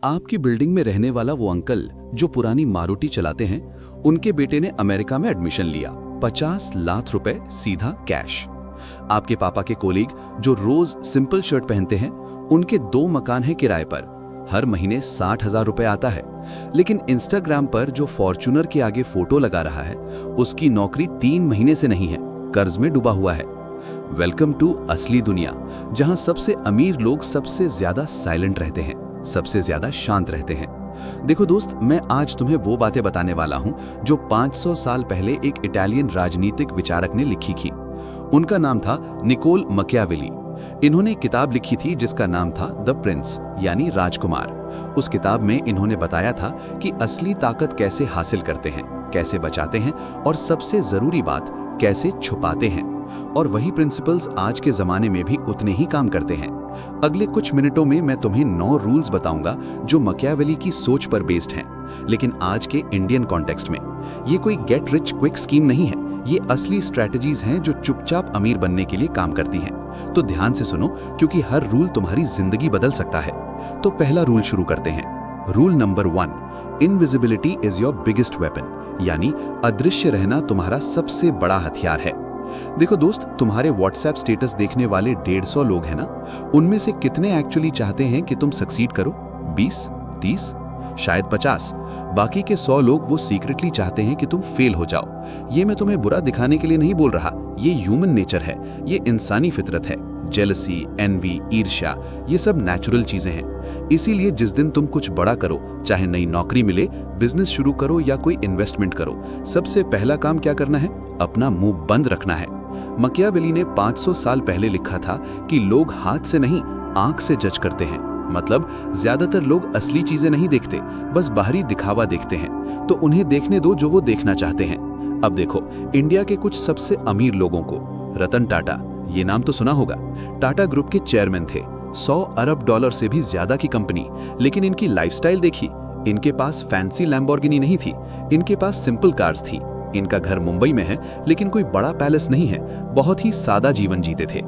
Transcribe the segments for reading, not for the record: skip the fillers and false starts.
आपकी बिल्डिंग में रहने वाला वो अंकल जो पुरानी मारुति चलाते हैं, उनके बेटे ने अमेरिका में एडमिशन लिया। 50 लाख रुपए सीधा कैश। आपके पापा के कोलीग जो रोज सिंपल शर्ट पहनते हैं, उनके 2 मकान हैं किराए पर, हर महीने 60,000 रुपए आता है। लेकिन इंस्टाग्राम पर जो फॉर्च्यूनर के आगे फोटो लगा रहा है, उसकी नौकरी 3 महीने से नहीं है, कर्ज में डूबा हुआ है। वेलकम टू असली दुनिया, जहां सबसे अमीर लोग सबसे ज्यादा साइलेंट रहते हैं, सबसे ज्यादा शांत रहते हैं। देखो दोस्त, मैं आज तुम्हें वो बातें बताने वाला हूं जो 500 साल पहले एक इटालियन राजनीतिक विचारक ने लिखी थी। उनका नाम था निकोल मकियावेली। इन्होंने एक किताब लिखी थी जिसका नाम था द प्रिंस, यानी राजकुमार। उस किताब में इन्होंने बताया था कि असली ताकत कैसे हासिल करते हैं, कैसे बचाते हैं और सबसे जरूरी बात, कैसे छुपाते हैं। और वही प्रिंसिपल्स आज के जमाने में भी उतने ही काम करते हैं। अगले कुछ मिनटों में मैं तुम्हें 9 रूल्स बताऊंगा जो मकियावेली की सोच पर बेस्ड हैं, लेकिन आज के इंडियन कॉन्टेक्स्ट में। ये कोई गेट रिच क्विक स्कीम नहीं है, ये असली स्ट्रैटेजीज हैं जो चुपचाप अमीर बनने के लिए काम करती हैं। तो ध्यान से सुनो, क्योंकि हर रूल तुम्हारी जिंदगी बदल सकता है। तो पहला रूल शुरू करते हैं। Rule number 1, invisibility is your biggest weapon, यानी अदृश्य रहना तुम्हारा सबसे बड़ा हथियार है। देखो दोस्त, तुम्हारे व्हाट्सएप स्टेटस देखने वाले 150 लोग हैं ना, उनमें से कितने एक्चुअली चाहते हैं कि तुम सक्सीड करो? 20, 30, शायद 50। बाकी के 100 लोग वो सीक्रेटली चाहते हैं कि तुम फेल हो जाओ। ये मैं तुम्हें बुरा दिखाने के लिए नहीं बोल रहा, ये ह्यूमन नेचर है, ये इंसानी फितरत है। जेलसी, एनवी, ईर्ष्या, ये सब नेचुरल चीजें हैं। इसीलिए जिस दिन तुम कुछ बड़ा करो, चाहे नई नौकरी मिले, बिजनेस शुरू करो या कोई इन्वेस्टमेंट करो, सबसे पहला काम क्या करना है? अपना मुंह बंद रखना है। मकियावेली ने 500 साल पहले लिखा था कि लोग हाथ से नहीं, आंख से जज करते हैं। मतलब ज्यादातर लोग असली चीजें नहीं देखते, बस बाहरी दिखावा देखते हैं। तो उन्हें देखने दो जो वो देखना चाहते हैं। अब देखो, इंडिया के कुछ सबसे अमीर लोगों को, रतन टाटा, ये नाम तो सुना होगा, टाटा ग्रुप के चेयरमैन थे। 100 अरब डॉलर से भी ज्यादा की कंपनी, लेकिन इनकी लाइफस्टाइल देखी। इनके पास फैंसी लैम्बोर्गिनी नहीं थी, इनके पास सिंपल कार्स थी। इनका घर मुंबई में है, लेकिन कोई बड़ा पैलेस नहीं है, बहुत ही सादा जीवन जीते थे।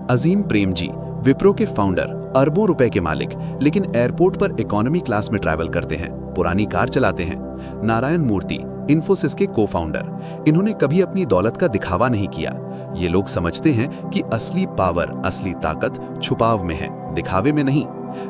अजीम प्रेमजी, विप्रो के फाउंडर, अरबों रुपए के मालिक, लेकिन एयरपोर्ट पर इकोनॉमी क्लास में ट्रैवल करते हैं, पुरानी कार चलाते हैं। नारायण मूर्ति, इन्फोसिस के को-फाउंडर, इन्होंने कभी अपनी दौलत का दिखावा नहीं किया। ये लोग समझते हैं कि असली पावर, असली ताकत छुपाव में है, दिखावे में नहीं।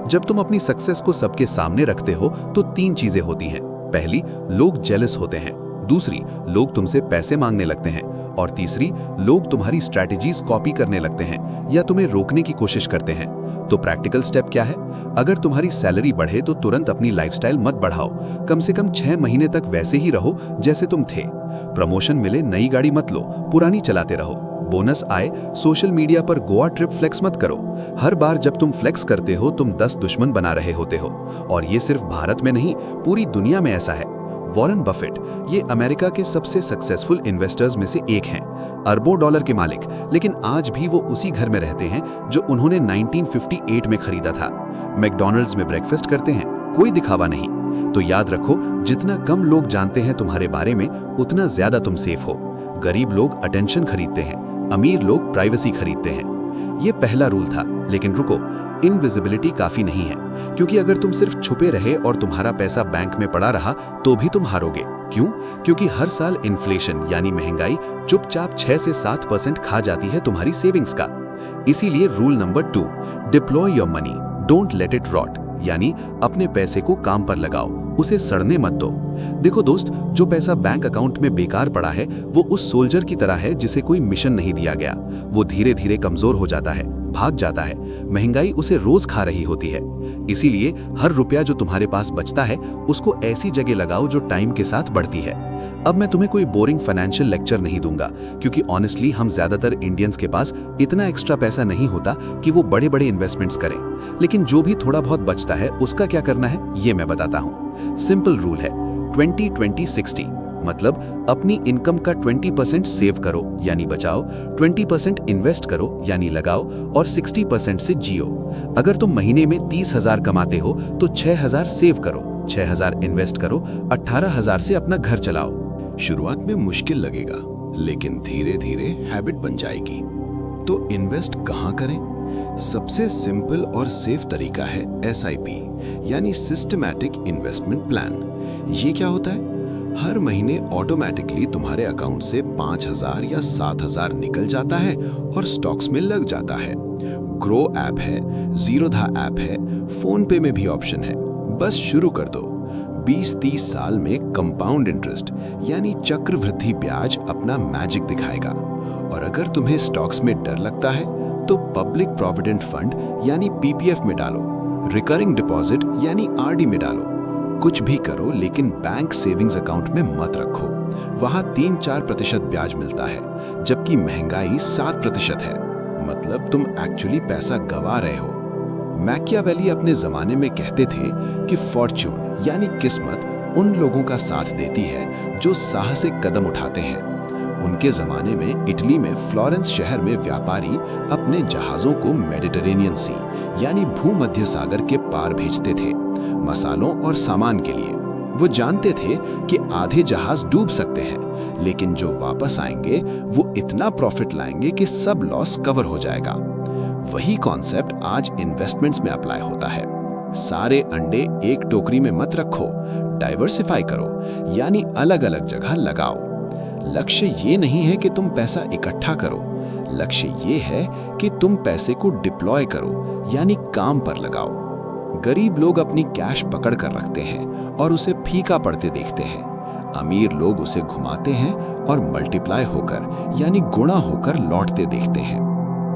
जब तुम अपनी सक्सेस को सबके सामने रखते हो तो 3 चीजें होती हैं। पहली, लोग जेलस होते हैं। दूसरी, लोग तुमसे पैसे मांगने लगते हैं। और तीसरी, लोग तुम्हारी स्ट्रैटेजीज कॉपी करने लगते हैं या तुम्हें रोकने की कोशिश करते हैं। तो प्रैक्टिकल स्टेप क्या है? अगर तुम्हारी सैलरी बढ़े तो तुरंत अपनी लाइफस्टाइल मत बढ़ाओ, कम से कम 6 महीने तक वैसे ही रहो जैसे तुम थे। प्रमोशन मिले, नई गाड़ी मत लो, पुरानी चलाते रहो। बोनस आए, सोशल मीडिया पर गोवा ट्रिप फ्लेक्स मत करो। हर बार जब तुम फ्लेक्स करते हो, तुम 10 दुश्मन बना रहे होते हो। और ये सिर्फ भारत में नहीं, पूरी दुनिया में ऐसा है। वॉरेन बफेट, ये अमेरिका के सबसे सक्सेसफुल इन्वेस्टर्स में से एक हैं, अरबों डॉलर के मालिक, लेकिन आज भी वो उसी घर में रहते हैं जो उन्होंने 1958 में खरीदा था। मैकडॉनल्ड्स में ब्रेकफास्ट करते हैं, कोई दिखावा नहीं। तो याद रखो, जितना कम लोग जानते हैं तुम्हारे बारे में, उतना ज्यादा तुम सेफ हो। गरीब लोग अटेंशन खरीदते हैं, अमीर लोग प्राइवेसी खरीदते हैं। ये पहला रूल था, लेकिन रुको, इनविजिबिलिटी काफी नहीं है, क्योंकि अगर तुम सिर्फ छुपे रहे और तुम्हारा पैसा बैंक में पड़ा रहा तो भी तुम हारोगे। क्यों? क्योंकि हर साल इन्फ्लेशन यानी महंगाई चुपचाप 6 से 7% खा जाती है तुम्हारी सेविंग्स का। इसीलिए rule number 2, deploy your money, don't let it rot, यानी अपने पैसे को काम पर लगाओ, उसे सड़ने मत दो। देखो दोस्त, जो पैसा बैंक अकाउंट में बेकार पड़ा है, वो उस सोल्जर की तरह है जिसे कोई मिशन नहीं दिया गया। वो धीरे धीरे कमजोर हो जाता है, भाग जाता है, महंगाई उसे रोज खा रही होती है। इसीलिए हर रुपया जो तुम्हारे पास बचता है, उसको ऐसी जगह लगाओ जो टाइम के साथ बढ़ती है। अब मैं तुम्हें कोई बोरिंग फाइनेंशियल लेक्चर नहीं दूंगा, क्योंकि ऑनेस्टली हम ज्यादातर इंडियंस के पास इतना एक्स्ट्रा पैसा नहीं होता कि वो बड़े बड़े इन्वेस्टमेंट्स करें। लेकिन जो भी थोड़ा बहुत बचता है, उसका क्या करना है, ये मैं बताता हूँ। सिंपल रूल है 20-20-60, मतलब अपनी इनकम का 20% सेव करो यानी बचाओ, 20% इन्वेस्ट करो यानी लगाओ, और 60% से जियो। अगर तुम महीने में 30,000 कमाते हो तो 6,000 सेव करो, 6,000 इन्वेस्ट करो, 18,000 से अपना घर चलाओ। शुरुआत में मुश्किल लगेगा, लेकिन धीरे धीरे हैबिट बन जाएगी। तो इन्वेस्ट कहाँ करें? सबसे सिंपल और सेफ तरीका है SIP यानी सिस्टमैटिक इन्वेस्टमेंट प्लान। ये क्या होता है? हर महीने ऑटोमेटिकली तुम्हारे अकाउंट से 5,000 या 7,000 निकल जाता है और स्टॉक्स में लग जाता है। ग्रो ऐप है, जीरोधा ऐप है, फोन पे में भी ऑप्शन है। बस शुरू कर दो। 20-30 साल में कंपाउंड इंटरेस्ट यानी चक्रवृद्धि ब्याज अपना मैजिक दिखाएगा। और अगर तुम्हें स्टॉक्स में डर लगता है तो पब्लिक प्रोविडेंट फंड यानी PPF में डालो, रिकरिंग डिपॉजिट यानी RD में डालो। कुछ भी करो लेकिन बैंक सेविंग्स अकाउंट में मत रखो। वहां 3-4% ब्याज मिलता है, जबकि महंगाई 7% है। मतलब तुम एक्चुअली पैसा गवा रहे हो। मैकियावेली अपने जमाने में कहते थे कि फॉर्च्यून यानी किस्मत उन लोगों का साथ देती है जो साहसिक कदम उठाते हैं। उनके जमाने में इटली में फ्लोरेंस शहर में व्यापारी अपने जहाजों को मेडिटरेनियन सी यानी भूमध्य सागर के पार भेजते थे, मसालों और सामान के लिए। वो जानते थे कि आधे जहाज डूब सकते हैं, लेकिन जो वापस आएंगे वो इतना प्रॉफिट लाएंगे कि सब लॉस कवर हो जाएगा। वही कॉन्सेप्ट आज इन्वेस्टमेंट्स में अप्लाई होता है। सारे अंडे एक टोकरी में मत रखो, डाइवर्सिफाई करो यानी अलग अलग जगह लगाओ। लक्ष्य ये नहीं है कि तुम पैसा इकट्ठा करो, लक्ष्य ये है कि तुम पैसे को डिप्लॉय करो यानी काम पर लगाओ। गरीब लोग अपनी कैश पकड़ कर रखते हैं और उसे फीका पड़ते देखते हैं। अमीर लोग उसे घुमाते हैं और मल्टीप्लाई होकर यानी गुणा होकर लौटते देखते हैं।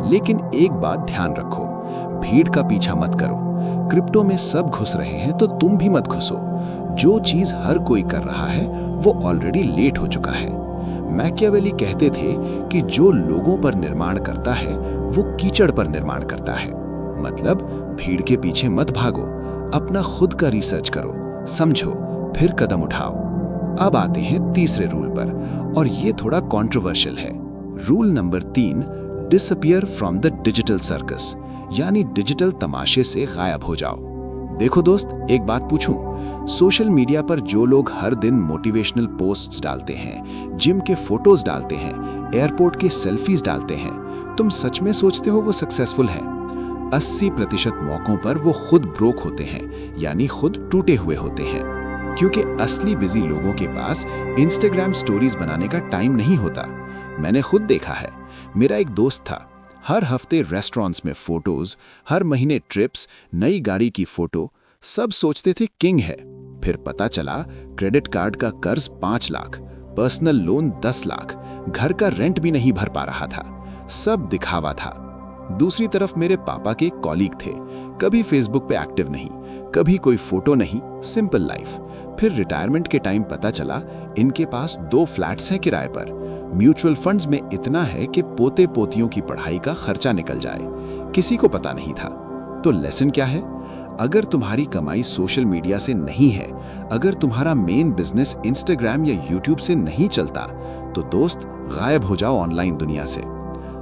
लेकिन एक बात ध्यान रखो, भीड़ का पीछा मत करो। क्रिप्टो में सब घुस रहे हैं तो तुम भी मत घुसो। जो चीज हर कोई कर रहा है वो ऑलरेडी लेट हो चुका है। मैकियावेली कहते थे कि जो लोगों पर निर्माण करता है वो कीचड़ पर निर्माण करता है। मतलब भीड़ के पीछे मत भागो, अपना खुद का रिसर्च करो, समझो, फिर कदम उठाओ। अब आते हैं तीसरे रूल पर, और ये थोड़ा कंट्रोवर्शियल है। Rule number 3, disappear from the digital circus यानी डिजिटल तमाशे से गायब हो जाओ। देखो दोस्त, एक बात पूछूं, सोशल मीडिया पर जो लोग हर दिन मोटिवेशनल पोस्ट्स डालते हैं, जिम के फोटोज डालते हैं, एयरपोर्ट के सेल्फीज डालते हैं, तुम सच में सोचते हो वो सक्सेसफुल हैं? 80% मौकों पर वो खुद ब्रोक होते हैं यानी खुद टूटे हुए होते हैं। क्योंकि असली बिजी लोगों के पास इंस्टाग्राम स्टोरीज बनाने का टाइम नहीं होता। मैंने खुद देखा है। मेरा एक दोस्त था, हर हफ्ते रेस्टोरेंट्स में फोटोज, हर महीने ट्रिप्स, नई गाड़ी की फोटो, सब सोचते थे किंग है। फिर पता चला क्रेडिट कार्ड का कर्ज 5 लाख, पर्सनल लोन 10 लाख, घर का रेंट भी नहीं भर पा रहा था। सब दिखावा था। दूसरी तरफ मेरे पापा के कॉलीग थे, कभी फेसबुक पे एक्टिव नहीं, कभी कोई फोटो नहीं, सिंपल लाइफ। फिर रिटायरमेंट के टाइम पता चला इनके पास 2 फ्लैट्स हैं किराए पर, म्यूचुअल फंड्स में इतना है कि पोते पोतियों की पढ़ाई का खर्चा निकल जाए। किसी को पता नहीं था। तो लेसन क्या है? अगर तुम्हारी कमाई सोशल मीडिया से नहीं है, अगर तुम्हारा मेन बिजनेस इंस्टाग्राम या यूट्यूब से नहीं चलता, तो दोस्त गायब हो जाओ ऑनलाइन दुनिया से।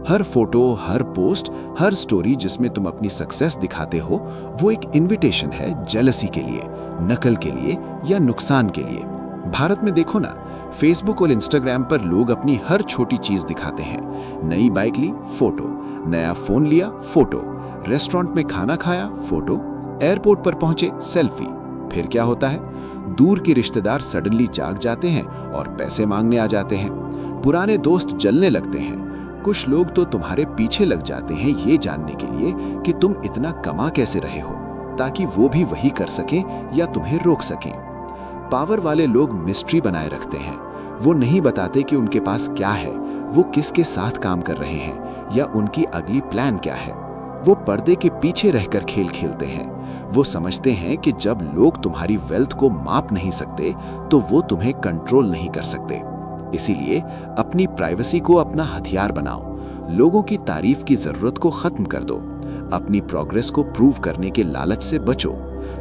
हर फोटो, हर पोस्ट, हर स्टोरी जिसमें तुम अपनी सक्सेस दिखाते हो, वो एक इनविटेशन है जेलसी के लिए, नकल के लिए या नुकसान के लिए। भारत में देखो ना, फेसबुक और इंस्टाग्राम पर लोग अपनी हर छोटी चीज दिखाते हैं। नई बाइक ली, फोटो, नया फोन लिया, फोटो, रेस्टोरेंट में खाना खाया, फोटो, एयरपोर्ट पर पहुंचे, सेल्फी। फिर क्या होता है? दूर के रिश्तेदार सडनली जाग जाते हैं और पैसे मांगने आ जाते हैं। पुराने दोस्त जलने लगते हैं। कुछ लोग तो तुम्हारे पीछे लग जाते हैं ये जानने के लिए कि तुम इतना कमा कैसे रहे हो, ताकि वो भी वही कर सकें या तुम्हें रोक सकें। पावर वाले लोग मिस्ट्री बनाए रखते हैं। वो नहीं बताते कि उनके पास क्या है, वो किसके साथ काम कर रहे हैं या उनकी अगली प्लान क्या है। वो पर्दे के पीछे रहकर खेल खेलते हैं। वो समझते हैं कि जब लोग तुम्हारी वेल्थ को माप नहीं सकते तो वो तुम्हें कंट्रोल नहीं कर सकते। इसीलिए अपनी प्राइवेसी को अपना हथियार बनाओ। लोगों की तारीफ की जरूरत को खत्म कर दो। अपनी प्रोग्रेस को प्रूव करने के लालच से बचो।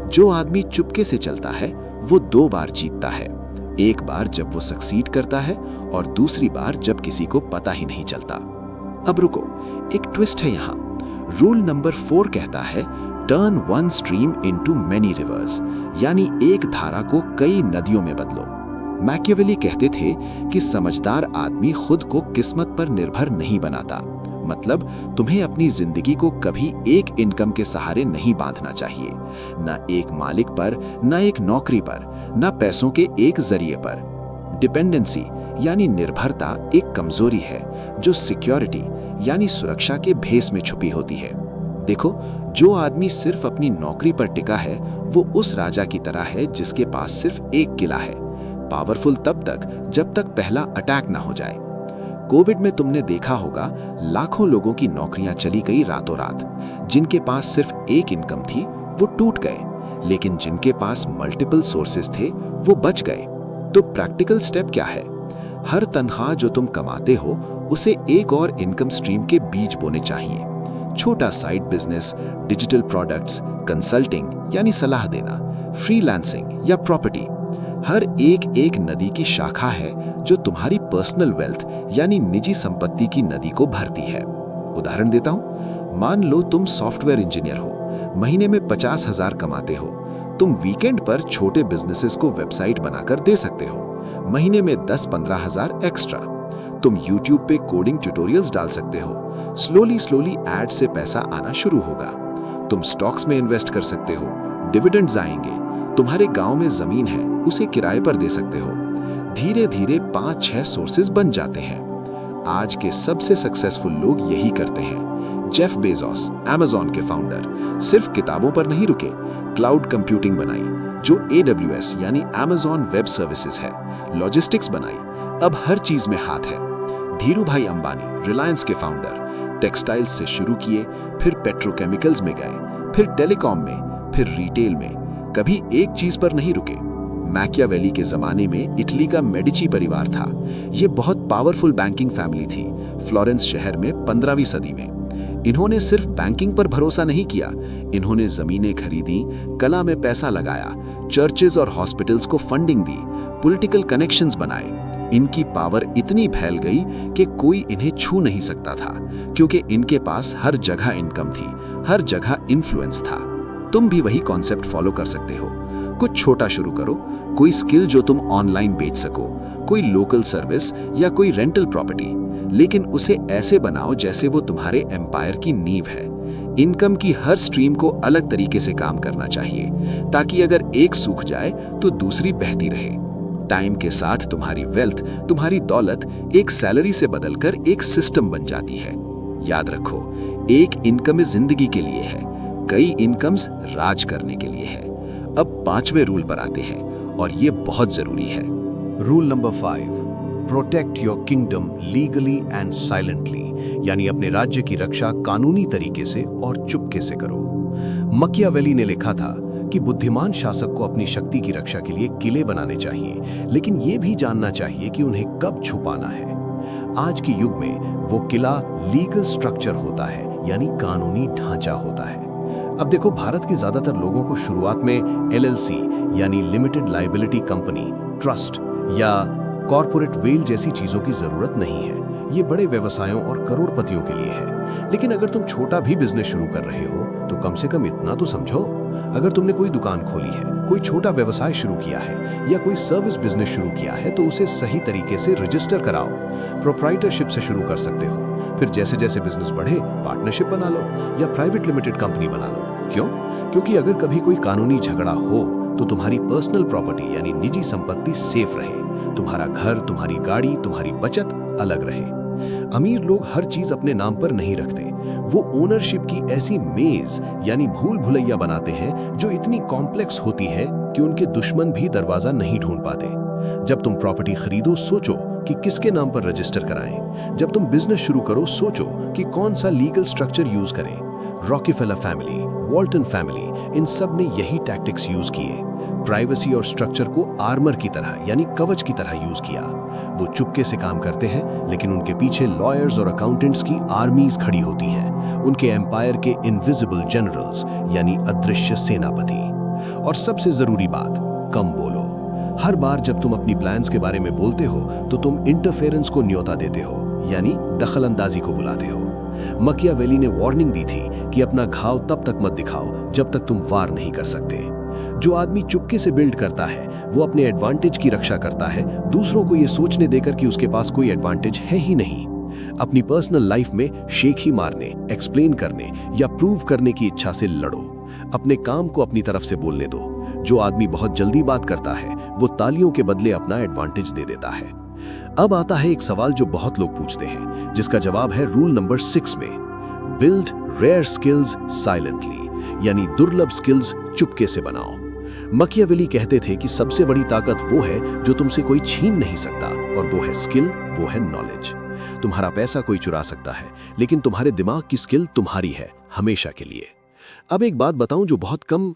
जो आदमी चुपके से चलता है वो 2 बार जीतता है। एक बार जब वो सक्सीड करता है और दूसरी बार जब किसी को पता ही नहीं चलता। अब रुको, एक ट्विस्ट है यहाँ। रूल नंबर 4 कहता है turn one stream into many reverse, यानी एक धारा को कई नदियों में बदलो। मैकियावेली कहते थे कि समझदार आदमी खुद को किस्मत पर निर्भर नहीं बनाता, मतलब तुम्हें अपनी जिंदगी को कभी एक इनकम के सहारे नहीं बांधना चाहिए, ना एक मालिक पर, ना एक नौकरी पर, ना पैसों के एक जरिए पर। डिपेंडेंसी यानी निर्भरता एक कमजोरी है जो सिक्योरिटी यानी सुरक्षा के भेस में छुपी होती है। देखो, जो आदमी सिर्फ अपनी नौकरी पर टिका है वो उस राजा की तरह है जिसके पास सिर्फ एक किला है, पावरफुल तब तक जब तक पहला अटैक ना हो जाए। कोविड में तुमने देखा होगा लाखों लोगों की नौकरियां चली गई रातों रात। जिनके पास सिर्फ एक इनकम थी वो टूट गए, लेकिन जिनके पास मल्टीपल सोर्सेज थे वो बच गए। तो प्रैक्टिकल स्टेप क्या है? हर तनख्वाह जो तुम कमाते हो उसे एक और इनकम स्ट्रीम के बीज बोने चाहिए। छोटा side business, digital products, consulting यानी सलाह देना, फ्रीलांसिंग या प्रॉपर्टी, हर एक नदी की शाखा है जो तुम्हारी पर्सनल वेल्थ यानी निजी संपत्ति की नदी को भरती है। उदाहरण देता हूं, मान लो तुम सॉफ्टवेयर इंजीनियर हो, महीने में 50,000 कमाते हो। तुम वीकेंड पर छोटे बिजनेसेस को वेबसाइट बनाकर दे सकते हो, महीने में 10-15,000 एक्स्ट्रा। तुम YouTube पे कोडिंग ट्यूटोरियल्स डाल सकते हो, स्लोली एड से पैसा आना शुरू होगा। तुम स्टॉक्स में इन्वेस्ट कर सकते हो, डिविडेंड्स आएंगे। तुम्हारे गांव में जमीन है, उसे किराए पर दे सकते हो। धीरे धीरे 5-6 सोर्सेज बन जाते हैं। आज के सबसे सक्सेसफुल लोग यही करते हैं। जेफ बेजोस, अमेज़न के फाउंडर, सिर्फ किताबों पर नहीं रुके, क्लाउड कंप्यूटिंग बनाई जो AWS यानी Amazon वेब सर्विसेज है, लॉजिस्टिक्स बनाई, अब हर चीज में हाथ है। धीरूभाई अंबानी, रिलायंस के फाउंडर, टेक्सटाइल्स से शुरू किए, फिर पेट्रोकेमिकल्स में गए, फिर टेलीकॉम में, फिर रिटेल में, कभी एक चीज पर नहीं रुके। मैकियावेली के जमाने में इटली का मेडिची परिवार था। ये बहुत पावरफुल बैंकिंग फैमिली थी, फ्लोरेंस शहर में 15वीं सदी में। इन्होंने सिर्फ बैंकिंग पर भरोसा नहीं किया, इन्होंने जमीनें खरीदी, कला में पैसा लगाया, चर्चेज और हॉस्पिटल्स को फंडिंग दी, पॉलिटिकल कनेक्शंस बनाए। इनकी पावर इतनी फैल गई कि कोई इन्हें छू नहीं सकता था, क्योंकि इनके पास हर जगह इनकम थी, हर जगह इन्फ्लुएंस था। तुम भी वही कॉन्सेप्ट फॉलो कर सकते हो। कुछ छोटा शुरू करो, कोई स्किल जो तुम ऑनलाइन बेच सको, कोई लोकल सर्विस या कोई रेंटल प्रॉपर्टी, लेकिन उसे ऐसे बनाओ जैसे वो तुम्हारे एम्पायर की नींव है। इनकम की हर स्ट्रीम को अलग तरीके से काम करना चाहिए, ताकि अगर एक सूख जाए तो दूसरी बहती रहे। टाइम के साथ तुम्हारी वेल्थ, तुम्हारी दौलत एक सैलरी से बदलकर एक सिस्टम बन जाती है। याद रखो, एक इनकम जिंदगी के लिए है, कई इनकम्स राज करने के लिए है। अब 5वें रूल पर आते हैं और ये बहुत जरूरी है। Rule number 5, protect your kingdom legally and silently, यानी अपने राज्य की रक्षा कानूनी तरीके से और चुपके से करो। मकियावेली ने लिखा था कि बुद्धिमान शासक को अपनी शक्ति की रक्षा के लिए किले बनाने चाहिए, लेकिन ये भी जानना चाहिए कि उन्हें कब छुपाना है। आज के युग में वो किला लीगल स्ट्रक्चर होता है, यानी कानूनी ढांचा होता है। अब देखो, भारत के ज्यादातर लोगों को शुरुआत में LLC यानी लिमिटेड लायबिलिटी कंपनी, ट्रस्ट या कॉर्पोरेट वेल जैसी चीजों की जरूरत नहीं है। ये बड़े व्यवसायों और करोड़पतियों के लिए है। लेकिन अगर तुम छोटा भी बिजनेस शुरू कर रहे हो तो कम से कम इतना तो समझो। अगर तुमने कोई दुकान खोली है, कोई छोटा व्यवसाय शुरू किया है या कोई सर्विस बिजनेस शुरू किया है तो उसे सही तरीके से रजिस्टर कराओ। प्रोप्राइटरशिप से शुरू कर सकते हो, फिर जैसे जैसे बिजनेस बढ़े पार्टनरशिप बना लो या प्राइवेट लिमिटेड कंपनी बना लो। क्यों? क्योंकि अगर कभी कोई कानूनी झगड़ा हो तो तुम्हारी पर्सनल प्रॉपर्टी यानी निजी संपत्ति सेफ रहे, तुम्हारा घर, तुम्हारी गाड़ी, तुम्हारी बचत अलग रहे। अमीर लोग हर चीज अपने नाम पर नहीं रखते, वो ओनरशिप की ऐसी मेज यानी भूल भुलैया बनाते हैं जो इतनी कॉम्प्लेक्स होती है कि उनके दुश्मन भी दरवाजा नहीं ढूंढ पाते। जब तुम प्रॉपर्टी खरीदो सोचो कि किसके नाम पर रजिस्टर कराएं। जब तुम बिजनेस शुरू करो सोचो कि कौन सा लीगल स्ट्रक्चर यूज करें। रॉकीफेलर फैमिली, वॉल्टन फैमिली, इन सब ने यही टैक्टिक्स यूज किए। प्राइवेसी और स्ट्रक्चर को आर्मर की तरह यानी कवच की तरह यूज किया। वो चुपके से काम करते हैं, लेकिन उनके पीछे लॉयर्स और अकाउंटेंट्स की आर्मीज खड़ी होती हैं, उनके एम्पायर के इनविजिबल जनरल्स यानी अदृश्य सेनापति। और सबसे जरूरी बात, कम बोलो। हर बार जब तुम अपनी प्लान्स के बारे में बोलते हो तो तुम इंटरफेरेंस को न्योता देते हो, यानी दखल अंदाजी को बुलाते हो। मकियावेली ने वार्निंग दी थी कि अपना घाव तब तक मत दिखाओ जब तक तुम वार नहीं कर सकते। जो आदमी चुपके से बिल्ड करता है वो अपने एडवांटेज की रक्षा करता है, दूसरों को ये सोचने देकर कि उसके पास कोई एडवांटेज है ही नहीं। अपनी पर्सनल लाइफ में शेख ही मारने, एक्सप्लेन करने या प्रूव करने की इच्छा से लड़ो। अपने काम को अपनी तरफ से बोलने दो। जो आदमी बहुत जल्दी बात करता है वो तालियों के बदले अपना एडवांटेज दे देता है। अब आता है एक सवाल जो बहुत लोग पूछते हैं, जिसका जवाब है रूल नंबर 6 में, बिल्ड रेयर स्किल्स साइलेंटली, यानी दुर्लभ स्किल्स चुपके से बनाओ। मकियावेली कहते थे कि सबसे बड़ी ताकत वो है जो तुमसे कोई छीन नहीं सकता, और वो है स्किल, वो है नॉलेज। तुम्हारा पैसा कोई चुरा सकता है, लेकिन तुम्हारे दिमाग की स्किल तुम्हारी है, हमेशा के लिए। अब एक बात बताऊं जो बहुत कम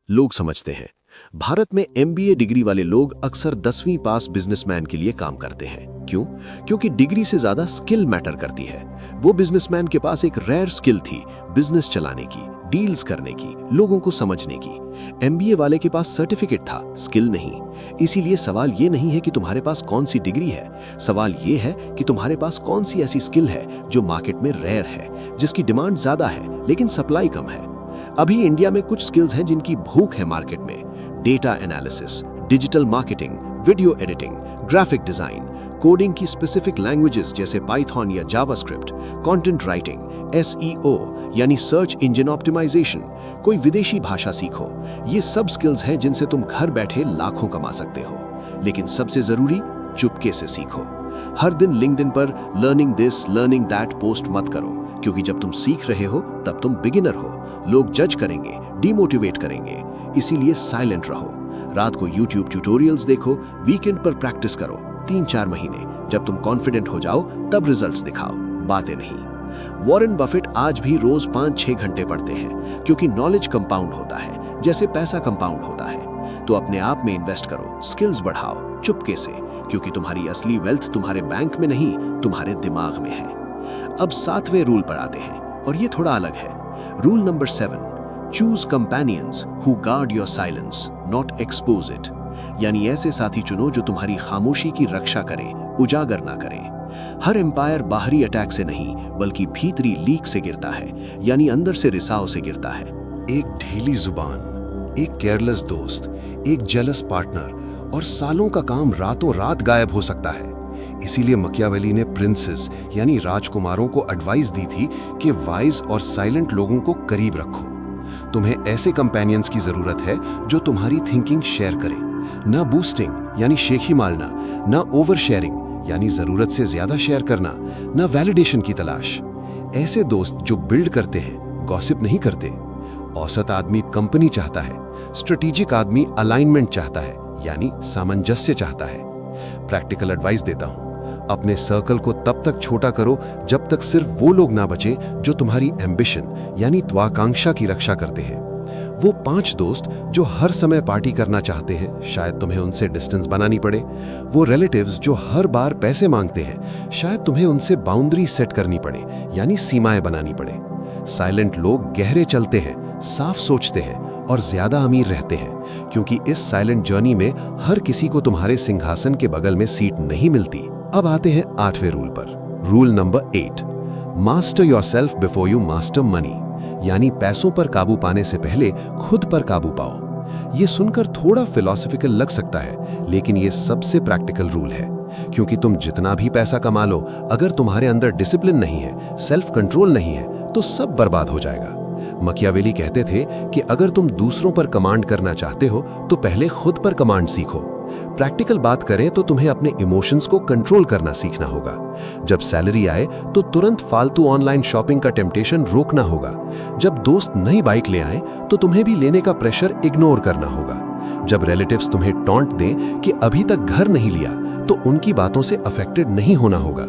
लोग समझते हैं। भारत में MBA डिग्री वाले लोग अक्सर 10वीं पास बिजनेसमैन के लिए काम करते हैं। क्यों? क्योंकि डिग्री से ज्यादा स्किल मैटर करती है। वो बिजनेसमैन के पास एक रेयर स्किल थी, बिजनेस चलाने की, डील्स करने की, लोगों को समझने की। MBA वाले के पास सर्टिफिकेट था, स्किल नहीं। इसीलिए सवाल ये नहीं है कि तुम्हारे पास कौन सी डिग्री है, सवाल ये है कि तुम्हारे पास कौन सी ऐसी स्किल है जो मार्केट में रेयर है, जिसकी डिमांड ज्यादा है लेकिन सप्लाई कम है। अभी इंडिया में कुछ स्किल्स हैं जिनकी भूख है मार्केट में। Data analysis, digital marketing, video editing, graphic design, coding की स्पेसिफिक लैंग्वेजेस जैसे पाइथन या जावास्क्रिप्ट, कंटेंट राइटिंग, SEO यानी सर्च इंजन ऑप्टिमाइजेशन, कोई विदेशी भाषा सीखो। ये सब स्किल्स हैं जिनसे तुम घर बैठे लाखों कमा सकते हो। लेकिन सबसे जरूरी, चुपके से सीखो। हर दिन लिंक्डइन पर learning this, learning that post मत करो, क्योंकि जब तुम सीख रहे हो तब तुम बिगिनर हो। लोग जज करेंगे, डिमोटिवेट करेंगे। इसीलिए साइलेंट रहो। रात को YouTube ट्यूटोरियल्स देखो, वीकेंड पर प्रैक्टिस करो। 3-4 महीने जब तुम कॉन्फिडेंट हो जाओ तब रिजल्ट्स दिखाओ, बातें नहीं। वॉरेन बफेट आज भी रोज 5-6 घंटे पढ़ते हैं, क्योंकि नॉलेज कंपाउंड होता है जैसे पैसा कंपाउंड होता है। तो अपने आप में इन्वेस्ट करो, स्किल्स बढ़ाओ चुपके से, क्योंकि तुम्हारी असली वेल्थ तुम्हारे बैंक में नहीं, तुम्हारे दिमाग में है। अब 7वें रूल पर आते हैं, और ये थोड़ा अलग है। Rule number 7, choose companions who guard your silence, not expose it. यानी ऐसे साथी चुनो जो तुम्हारी खामोशी की रक्षा करें, उजागर ना करें। हर एम्पायर बाहरी अटैक से नहीं, बल्कि भीतरी लीक से गिरता है, यानी अंदर से रिसाव से गिरता है। एक ढीली जुबान, एक केयरलेस दोस्त, एक जेलस पार्टनर, और सालों का काम रातों रात गायब हो सकता है। इसीलिए मकियावेली ने प्रिंसेस यानी राजकुमारों को एडवाइस दी थी कि वाइज और साइलेंट लोगों को करीब रखो। तुम्हें ऐसे कंपेनियंस की जरूरत है जो तुम्हारी थिंकिंग शेयर करें, ना बूस्टिंग यानी शेखी मारना, ना ओवर शेयरिंग यानी जरूरत से ज्यादा शेयर करना, ना वैलिडेशन की तलाश। ऐसे दोस्त जो बिल्ड करते हैं, गॉसिप नहीं करते। औसत आदमी कंपनी चाहता है, स्ट्रेटेजिक आदमी अलाइनमेंट चाहता है, यानी सामंजस्य चाहता है। प्रैक्टिकल एडवाइस देता हूं, अपने सर्कल को तब तक छोटा करो जब तक सिर्फ वो लोग ना बचे जो तुम्हारी एम्बिशन यानी त्वाकांक्षा की रक्षा करते हैं। वो 5 दोस्त जो हर समय पार्टी करना चाहते हैं, शायद तुम्हें उनसे डिस्टेंस बनानी पड़े। वो रिलेटिव्स जो हर बार पैसे मांगते हैं, शायद तुम्हें उनसे बाउंड्री सेट करनी पड़े, यानी सीमाएं बनानी पड़े। साइलेंट लोग गहरे चलते हैं, साफ सोचते हैं और ज्यादा अमीर रहते हैं, क्योंकि इस साइलेंट जर्नी में हर किसी को तुम्हारे सिंहासन के बगल में सीट नहीं मिलती। अब आते हैं 8वें रूल पर। Rule number 8, master yourself before you master money, यानी पैसों पर काबू पाने से पहले खुद पर काबू पाओ। ये सुनकर थोड़ा फिलॉसफिकल लग सकता है, लेकिन ये सबसे प्रैक्टिकल रूल है, क्योंकि तुम जितना भी पैसा कमा लो, अगर तुम्हारे अंदर डिसिप्लिन नहीं है, सेल्फ कंट्रोल नहीं है, तो सब बर्बाद हो जाएगा। मकियावेली कहते थे कि अगर तुम दूसरों पर कमांड करना चाहते हो तो पहले खुद पर कमांड सीखो। प्रैक्टिकल बात करें तो तुम्हें अपने इमोशंस को कंट्रोल करना सीखना होगा। जब सैलरी आए तो तुरंत फालतू ऑनलाइन शॉपिंग का टेम्पटेशन रोकना होगा। जब दोस्त नई बाइक ले आए तो तुम्हें भी लेने का प्रेशर इग्नोर करना होगा। जब रिलेटिव्स तुम्हें टॉन्ट दें कि अभी तक घर नहीं लिया, तो उनकी बातों से अफेक्टेड नहीं होना होगा।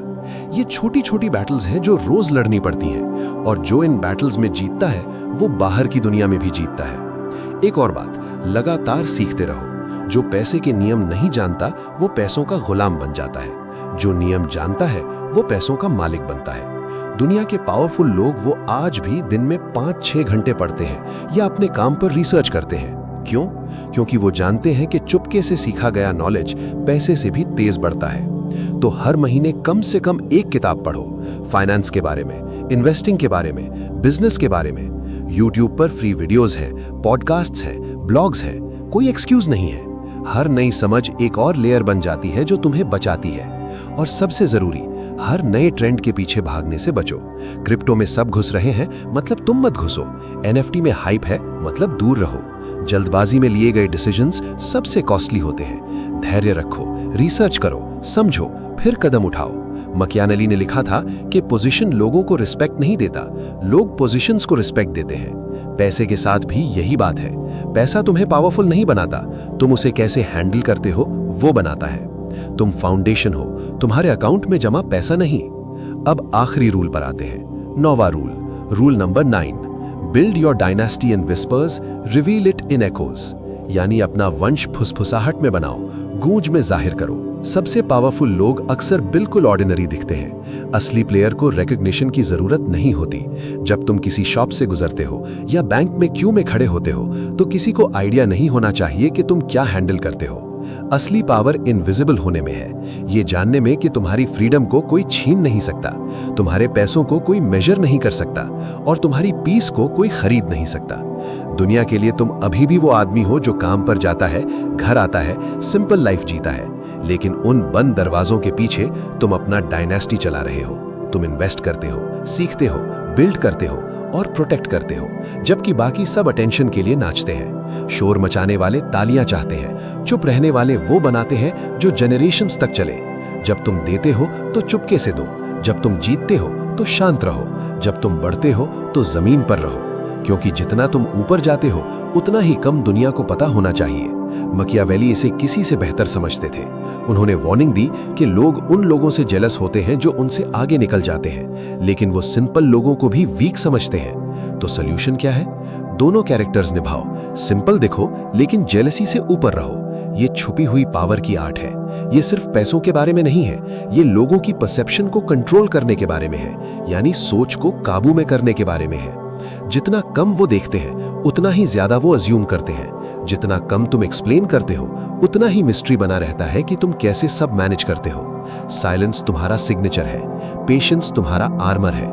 ये छोटी छोटी बैटल्स हैं जो रोज लड़नी पड़ती हैं, और जो इन बैटल्स में जीतता है वो बाहर की दुनिया में भी जीतता है। एक और बात, लगातार सीखते रहो। जो पैसे के नियम नहीं जानता वो पैसों का गुलाम बन जाता है। जो नियम जानता है वो पैसों का मालिक बनता है। दुनिया के पावरफुल लोग वो आज भी दिन में 5-6 घंटे पढ़ते हैं या अपने काम पर रिसर्च करते हैं। क्यों? क्योंकि वो जानते हैं कि चुपके से सीखा गया नॉलेज पैसे से भी तेज बढ़ता है। तो हर महीने कम से कम एक किताब पढ़ो, फाइनेंस के बारे में, इन्वेस्टिंग के बारे में, बिजनेस के बारे में। YouTube पर फ्री वीडियोस हैं, पॉडकास्ट्स हैं, ब्लॉग्स हैं, कोई एक्सक्यूज नहीं है। हर नई समझ एक और लेयर बन जाती है जो तुम्हें बचाती है। और सबसे जरूरी, हर नए ट्रेंड के पीछे भागने से बचो। क्रिप्टो में सब घुस रहे हैं मतलब तुम मत घुसो। एनएफटी में हाइप है मतलब दूर रहो। जल्दबाजी में लिए गए डिसीजंस सबसे कॉस्टली होते हैं। धैर्य रखो, रिसर्च करो, समझो, फिर कदम उठाओ। मकियावेली ने लिखा था कि पोजीशन लोगों को रिस्पेक्ट नहीं देता, लोग पोजीशंस को रिस्पेक्ट देते हैं। पैसे के साथ भी यही बात है। पैसा तुम्हें पावरफुल नहीं बनाता, तुम उसे कैसे हैंडल करते हो वो बनाता है। तुम फाउंडेशन हो, तुम्हारे अकाउंट में जमा पैसा नहीं। अब आखिरी रूल पर आते हैं, 9वां rule, rule number 9। Build your dynasty in whispers, reveal it in echoes. यानी अपना वंश फुसफुसाहट में बनाओ, गूंज में जाहिर करो। सबसे पावरफुल लोग अक्सर बिल्कुल ऑर्डिनरी दिखते हैं। असली प्लेयर को रिकॉग्निशन की जरूरत नहीं होती। जब तुम किसी शॉप से गुजरते हो या बैंक में क्यू में खड़े होते हो तो किसी को आइडिया नहीं होना चाहिए कि तुम क्या हैंडल करते हो। असली पावर इनविजिबल होने में है, ये जानने में कि तुम्हारी फ्रीडम को कोई छीन नहीं सकता, तुम्हारे पैसों को कोई मेजर नहीं कर सकता और तुम्हारी पीस को कोई खरीद नहीं सकता। दुनिया के लिए तुम अभी भी वो आदमी हो जो काम पर जाता है, घर आता है, सिंपल लाइफ जीता है, लेकिन उन बंद दरवाजों के पीछे तुम अपना डायनेस्टी चला रहे हो। तुम इन्वेस्ट करते हो, सीखते हो, बिल्ड करते हो और प्रोटेक्ट करते हो, जबकि बाकी सब अटेंशन के लिए नाचते हैं। शोर मचाने वाले तालियां चाहते हैं, चुप रहने वाले वो बनाते हैं जो जेनरेशंस तक चले। जब तुम देते हो तो चुपके से दो, जब तुम जीतते हो तो शांत रहो, जब तुम बढ़ते हो तो जमीन पर रहो, क्योंकि जितना तुम ऊपर जाते हो उतना ही कम दुनिया को पता होना चाहिए। मकियावेली इसे किसी से बेहतर समझते थे। उन्होंने वार्निंग दी कि लोग उन लोगों से जेलस होते हैं जो उनसे आगे निकल जाते हैं, लेकिन वो सिंपल लोगों को भी वीक समझते हैं। तो सॉल्यूशन क्या है? दोनों कैरेक्टर्स निभाओ, सिंपल दिखो लेकिन जेलसी से ऊपर रहो। ये छुपी हुई पावर की आर्ट है। ये सिर्फ पैसों के बारे में नहीं है, ये लोगों की परसेप्शन को कंट्रोल करने के बारे में है, यानी सोच को काबू में करने के बारे में है। जितना कम वो देखते हैं उतना ही ज्यादा वो अज्यूम करते हैं। जितना कम तुम एक्सप्लेन करते हो उतना ही मिस्ट्री बना रहता है कि तुम कैसे सब मैनेज करते हो। साइलेंस तुम्हारा सिग्नेचर है, पेशेंस तुम्हारा आर्मर है।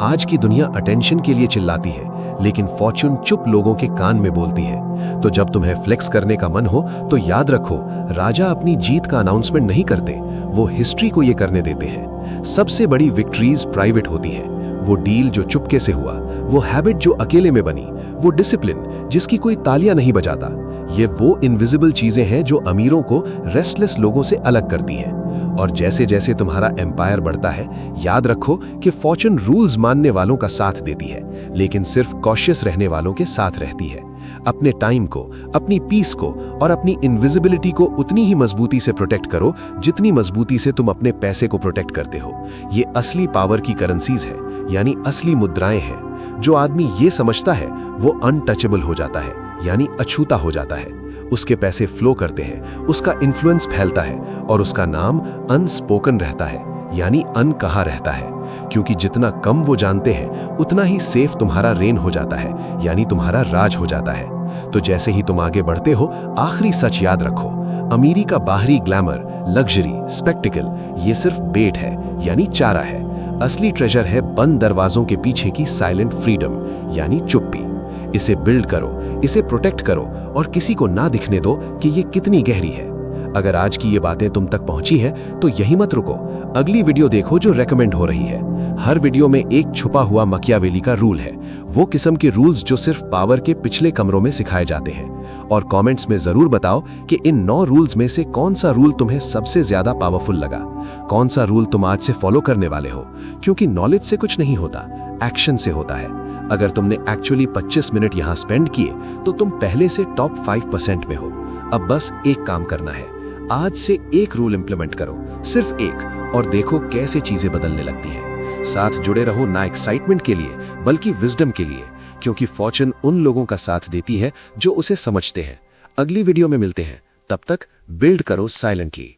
आज की दुनिया अटेंशन के लिए चिल्लाती है, लेकिन फॉर्च्यून चुप लोगों के कान में बोलती है। तो जब तुम्हें फ्लेक्स करने का मन हो तो याद रखो, राजा अपनी जीत का अनाउंसमेंट नहीं करते, वो हिस्ट्री को ये करने देते हैं। सबसे बड़ी विक्ट्रीज प्राइवेट होती है। वो डील जो चुपके से हुआ, वो हैबिट जो अकेले में बनी, वो डिसिप्लिन जिसकी कोई तालियां नहीं बजाता, ये वो इनविजिबल चीजें हैं जो अमीरों को रेस्टलेस लोगों से अलग करती हैं। और जैसे जैसे तुम्हारा एम्पायर बढ़ता है, याद रखो कि फॉर्च्यून रूल्स मानने वालों का साथ देती है, लेकिन सिर्फ कॉशियस रहने वालों के साथ रहती है। अपने टाइम को, अपनी पीस को और अपनी इनविजिबिलिटी को उतनी ही मजबूती से प्रोटेक्ट करो जितनी मजबूती से तुम अपने पैसे को प्रोटेक्ट करते हो। ये असली पावर की करेंसीज है, यानी असली मुद्राएं हैं। जो आदमी ये समझता है वो अनटचेबल हो जाता है, यानी अछूता हो जाता है। उसके पैसे फ्लो करते हैं, उसका इन्फ्लुएंस फैलता है और उसका नाम अनस्पोकन रहता है, यानी अनकहा रहता है। क्योंकि जितना कम वो जानते हैं उतना ही सेफ तुम्हारा रेन हो जाता है, यानी तुम्हारा राज हो जाता है। तो जैसे ही तुम आगे बढ़ते हो, आखिरी सच याद रखो, अमीरी का बाहरी ग्लैमर, लग्जरी, स्पेक्टिकल, ये सिर्फ बेट है, यानी चारा है। असली ट्रेजर है बंद दरवाजों के पीछे की साइलेंट फ्रीडम, यानी चुप्पी। इसे बिल्ड करो, इसे प्रोटेक्ट करो और किसी को ना दिखने दो कि ये कितनी गहरी है। अगर आज की ये बातें तुम तक पहुंची हैं तो यही मत रुको, अगली वीडियो देखो जो रेकमेंड हो रही है। हर वीडियो में एक छुपा हुआ मकियावेली का रूल है, वो किस्म के रूल्स जो सिर्फ पावर के पिछले कमरों में सिखाए जाते हैं। और कमेंट्स में जरूर बताओ कि इन 9 रूल्स में से कौन सा रूल तुम्हें सबसे ज्यादा पावरफुल लगा, कौन सा रूल तुम आज से फॉलो करने वाले हो। क्योंकि नॉलेज से कुछ नहीं होता, एक्शन से होता है। अगर तुमने एक्चुअली 25 मिनट यहां स्पेंड किए तो तुम पहले से टॉप 5% में हो। अब बस एक काम करना है, आज से एक रूल इंप्लीमेंट करो, सिर्फ एक, और देखो कैसे चीजें बदलने लगती हैं। साथ जुड़े रहो, ना एक्साइटमेंट के लिए बल्कि विजडम के लिए, क्योंकि फॉर्च्यून उन लोगों का साथ देती है जो उसे समझते हैं। अगली वीडियो में मिलते हैं, तब तक बिल्ड करो साइलेंटली।